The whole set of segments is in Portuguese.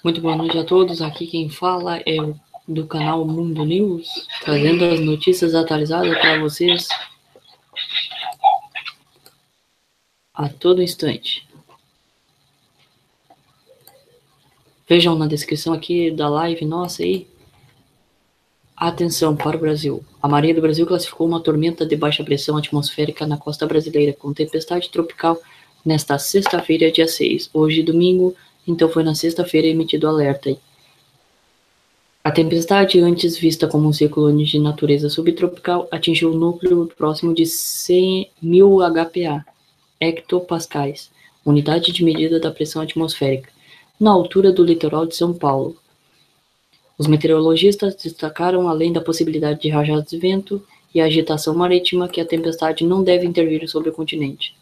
Muito boa noite a todos. Aqui quem fala é do canal Mundo News, trazendo as notícias atualizadas para vocês a todo instante. Vejam na descrição aqui da live nossa aí. Atenção para o Brasil. A Marinha do Brasil classificou uma tormenta de baixa pressão atmosférica na costa brasileira, com tempestade tropical nesta sexta-feira, dia 6. Hoje, domingo, então foi na sexta-feira emitido alerta. A tempestade, antes vista como um ciclone de natureza subtropical, atingiu o núcleo próximo de 100.000 HPA, hectopascais, unidade de medida da pressão atmosférica, na altura do litoral de São Paulo. Os meteorologistas destacaram, além da possibilidade de rajadas de vento e agitação marítima, que a tempestade não deve intervir sobre o continente.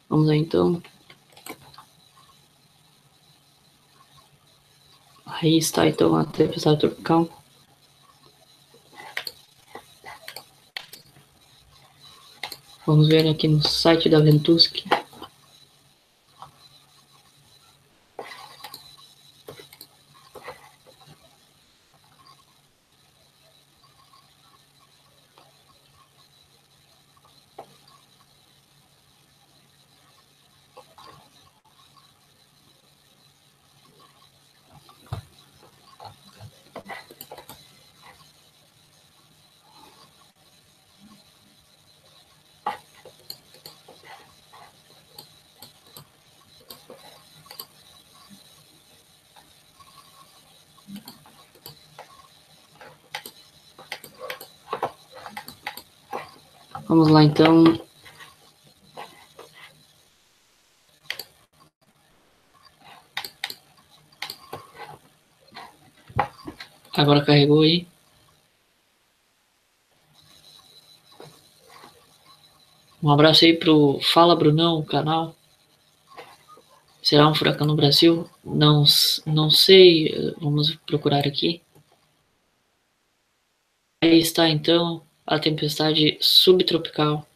Vamos lá então. Aí está então a tempestade tropical. Vamos ver aqui no site da Ventusky. Vamos lá então. Agora carregou aí. Um abraço aí pro Fala Brunão, o canal. Será um furacão no Brasil? Não sei, vamos procurar aqui. Aí está então a tempestade subtropical.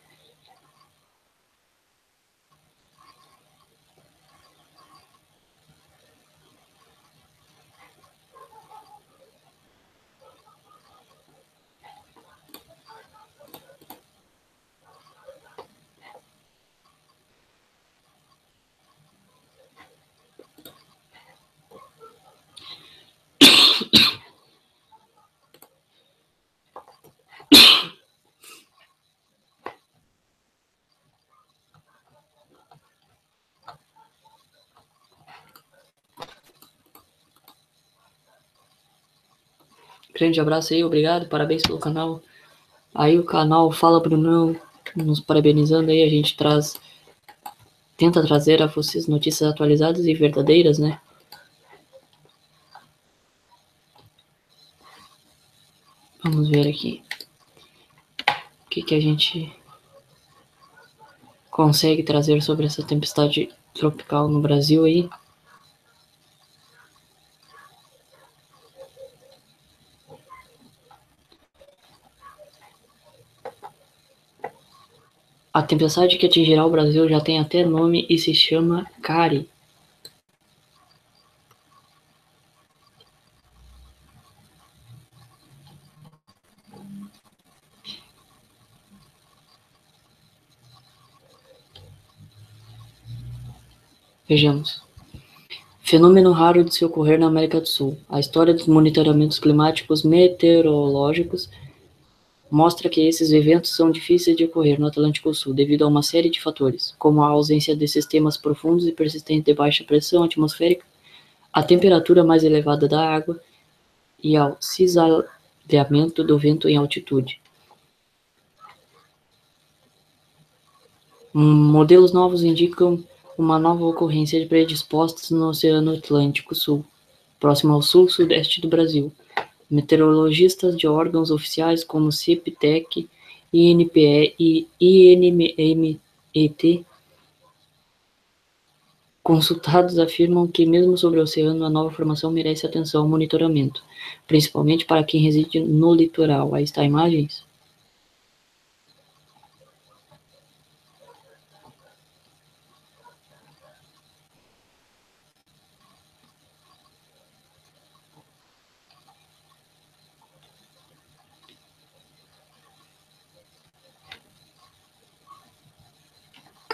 Grande abraço aí, obrigado, parabéns pelo canal. Aí o canal Fala Brunão, nos parabenizando aí, a gente tenta trazer a vocês notícias atualizadas e verdadeiras, né? Vamos ver aqui o que a gente consegue trazer sobre essa tempestade tropical no Brasil aí. A tempestade que atingirá o Brasil já tem até nome e se chama Cari. Vejamos. Fenômeno raro de se ocorrer na América do Sul. A história dos monitoramentos climáticos meteorológicos mostra que esses eventos são difíceis de ocorrer no Atlântico Sul devido a uma série de fatores, como a ausência de sistemas profundos e persistentes de baixa pressão atmosférica, a temperatura mais elevada da água e ao cisalhamento do vento em altitude. Modelos novos indicam uma nova ocorrência de predispostas no Oceano Atlântico Sul, próximo ao sul-sudeste do Brasil. Meteorologistas de órgãos oficiais como CIP-TEC, INPE e INMET consultados afirmam que mesmo sobre o oceano a nova formação merece atenção ao monitoramento, principalmente para quem reside no litoral. Aí está imagens.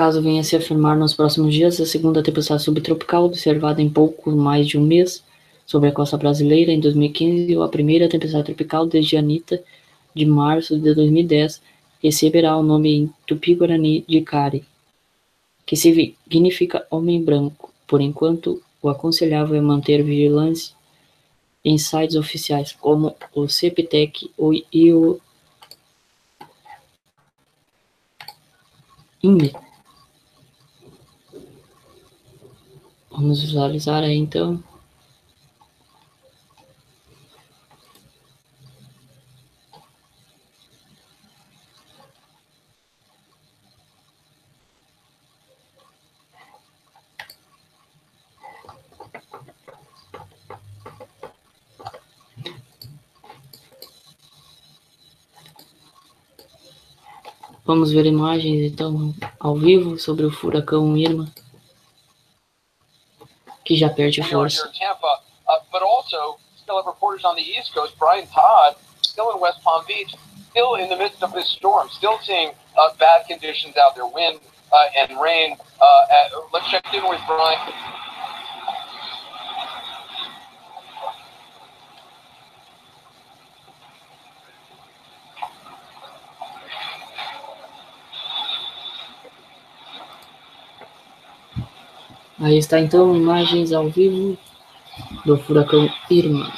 caso venha a se afirmar nos próximos dias, a segunda tempestade subtropical, observada em pouco mais de um mês sobre a costa brasileira em 2015, ou a primeira tempestade tropical desde Anita, de março de 2010, receberá o nome em Tupi-Guarani de Cari, que significa homem branco. Por enquanto, o aconselhável é manter vigilância em sites oficiais, como o CPTEC e o INME. Vamos visualizar aí então. Vamos ver imagens então ao vivo sobre o furacão Irma, que já perde força. But also, still have reporters on the East Coast, Brian Todd, still in West Palm Beach, still in the midst of this storm, still seeing bad conditions out there, wind and rain. Let's check in with Brian. Aí está então imagens ao vivo do furacão Irma.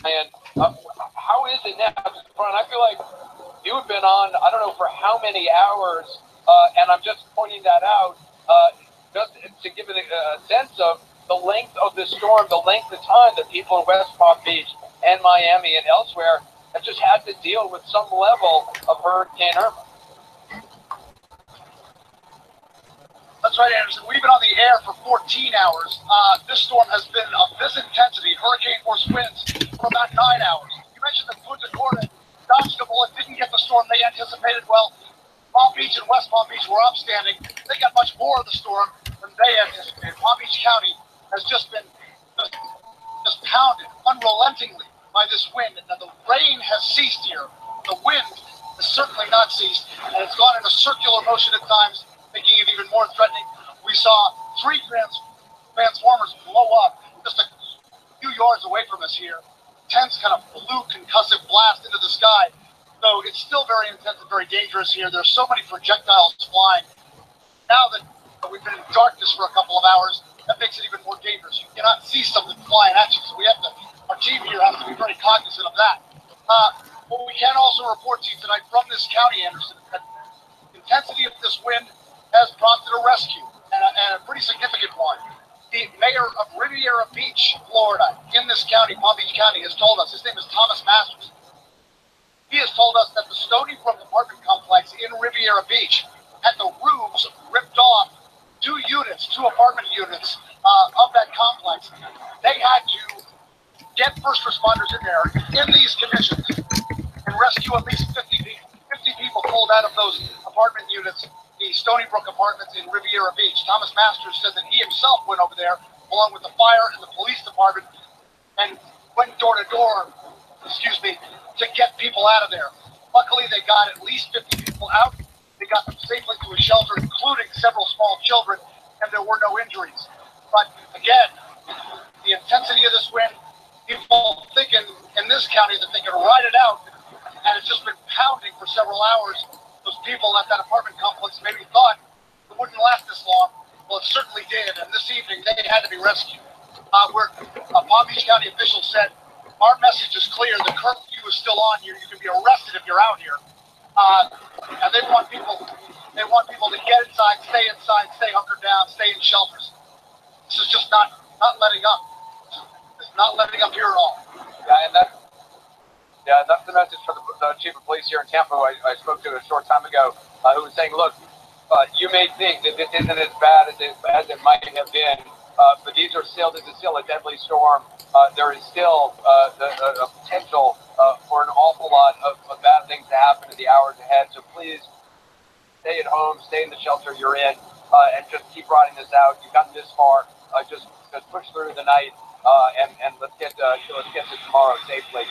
And how is it now? Brian, I feel like you have been on, I don't know for how many hours, and I'm just pointing that out, just to give it a sense of the length of the storm, the length of time that people in West Palm Beach and Miami and elsewhere have just had to deal with some level of Hurricane Irma. That's right, Anderson. We've been on the air for 14 hours. This storm has been of this intensity, hurricane-force winds, for about 9 hours. You mentioned that Punta Gorda dodged a bullet, didn't get the storm they anticipated. Well, Palm Beach and West Palm Beach were upstanding. They got much more of the storm than they anticipated. Palm Beach County has just been just pounded unrelentingly by this wind. And the rain has ceased here. The wind has certainly not ceased, and it's gone in a circular motion at times, making it even more threatening. We saw 3 transformers blow up just a few yards away from us here. Intense kind of blue concussive blast into the sky. So it's still very intense and very dangerous here. There's so many projectiles flying. Now that we've been in darkness for a couple of hours, that makes it even more dangerous. You cannot see something flying at you, so we have to, our team here has to be very cognizant of that. But we can also report to you tonight from this county, Anderson, that the intensity of this wind has prompted a rescue, and a pretty significant one. The mayor of Riviera Beach, Florida, in this county, Palm Beach County, has told us, his name is Thomas Masters, he has told us that the Stony Brook apartment complex in Riviera Beach had the roofs ripped off 2 apartment units of that complex. They had to get first responders in there in these conditions and rescue at least 50 people. 50 people pulled out of those apartment units. The the Stony Brook apartments in Riviera Beach. Thomas Masters said that he himself went over there along with the fire and the police department and went door to door, to get people out of there. Luckily, they got at least 50 people out. They got them safely to a shelter, including several small children, and there were no injuries. But again, the intensity of this wind, people thinking in this county that they could ride it out, and it's just been pounding for several hours. Those people at that apartment complex maybe thought it wouldn't last this long. Well, it certainly did, and this evening they had to be rescued. Palm Beach County officials said, our message is clear, the curfew is still on here, you can be arrested if you're out here. And they want people to get inside, stay hunkered down, stay in shelters. This is just not letting up. It's not letting up here at all. That's the message for the chief of police here in Tampa, who I spoke to a short time ago, who was saying, look, you may think that this isn't as bad as it might have been, but this is still a deadly storm. There is still a potential for an awful lot of bad things to happen in the hours ahead. So please stay at home, stay in the shelter you're in, and just keep riding this out. You've gotten this far. Just push through the night, and let's get to tomorrow safely.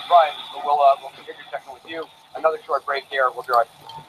Brian, we'll continue checking with you. Another short break here. We'll be right back.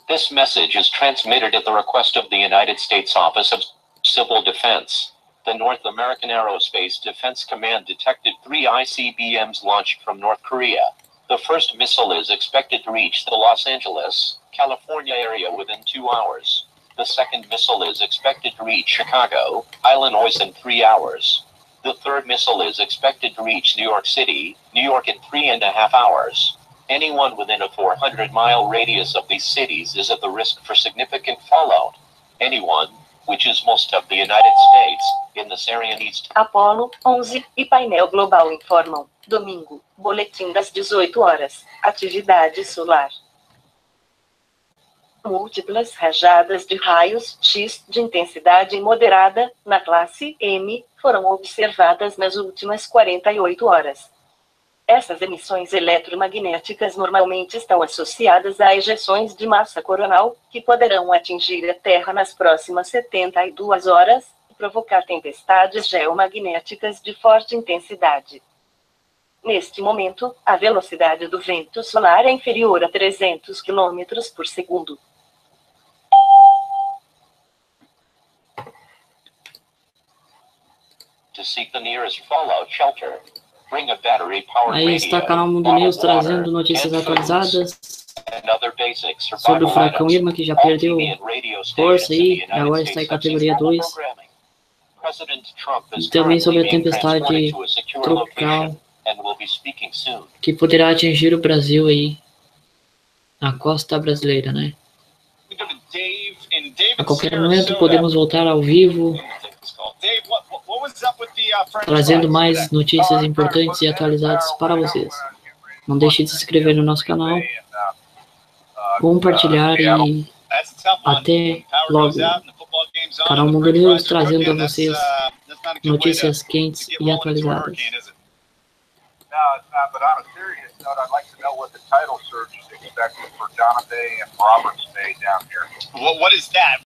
This message is transmitted at the request of the United States Office of Civil Defense. The North American Aerospace Defense Command detected 3 ICBMs launched from North Korea. The first missile is expected to reach the Los Angeles, California area within 2 hours. The second missile is expected to reach Chicago, Illinois in 3 hours. The third missile is expected to reach New York City, New York in 3.5 hours. Anyone within a 400-mile radius of these cities is at the risk for significant fallout. Anyone, which is most of the United States, in this area needs to... Apolo 11 e painel global informam. Domingo, boletim das 18 horas. Atividade solar. Múltiplas rajadas de raios X de intensidade moderada, na classe M, foram observadas nas últimas 48 horas. Essas emissões eletromagnéticas normalmente estão associadas a ejeções de massa coronal, que poderão atingir a Terra nas próximas 72 horas, e provocar tempestades geomagnéticas de forte intensidade. Neste momento, a velocidade do vento solar é inferior a 300 km por segundo. To seek the nearest fallout shelter. Aí está o canal Mundo News trazendo notícias atualizadas sobre o Furacão Irma, que já perdeu força e agora está em categoria 2. E também sobre a tempestade tropical, que poderá atingir o Brasil aí, a costa brasileira, né? A qualquer momento podemos voltar ao vivo, trazendo mais notícias importantes e atualizadas para vocês. Não deixe de se inscrever no nosso canal, compartilhar e até logo. Canal Mundo News trazendo a vocês notícias quentes e atualizadas. What is that?